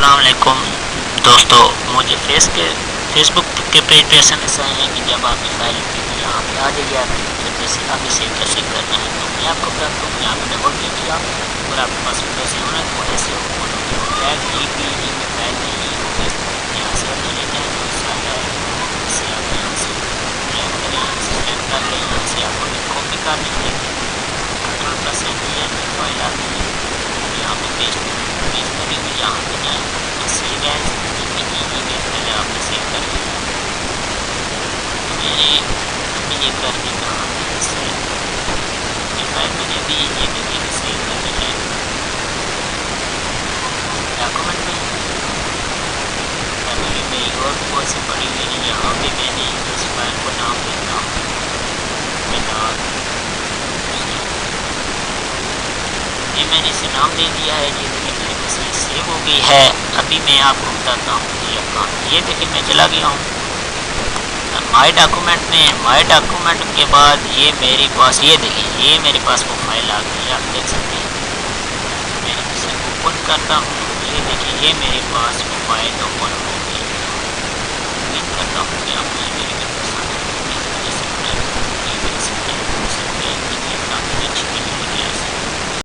السلام علیکم دوستو، مجھے فیس بک کے پیج پہ ایسا آئے ہیں کہ جب آپ کی فائل یہاں پہ آ جائے آپ جیسے ابھی سیو کیسے کرنا ہے، تو میں آپ کو بتاتا ہوں. یہاں پہ ڈبل کلیک کیا اور آپ کے پاس ویسے ہونا تو ایسے فائل نہیں ہوگی. یہاں سے اگر لینا ہے تو ساتھ ہے اس سے آپ یہاں سے سلیکٹ کریں، سلیکٹ کر لیں. یہاں سے آپ کو کاپی کرنی ہے، کنٹرول پلس فائل آتی ہے یہاں پہ پیسٹ کری ہوئی. یہاں پہ جائیں سیو ایز ای میل پہلے آپ نے سیو کر دیا. میں نے ابھی یہ کر دی کہاں پہ سیو یہ فائل میں نے ابھی یہ دیکھیں کہ سیو کرنی ہے ڈاکومنٹ میں. ابھی میری اور بہت سی پڑی ہوئی ہے. یہاں پہ میں نے اس فائل کو نام دیتا ہوں یہ میں نے اسے نام دے دیا ہے. یہ دیکھیں میرے پاس یہ سیو ہو گئی ہے. ابھی میں آپ کو بتاتا ہوں یہ دیکھیں میں چلا گیا ہوں مائی ڈاکومنٹ میں. مائی ڈاکومنٹ کے بعد یہ میرے پاس یہ دیکھیں یہ میرے پاس وہ فائل آ گئی ہے. آپ دیکھ سکتے ہیں میں اسے اوپن کرتا ہوں. یہ دیکھیں یہ میرے پاس وہ فائل اوپن ہو گئی. امید کرتا ہوں کہ آپ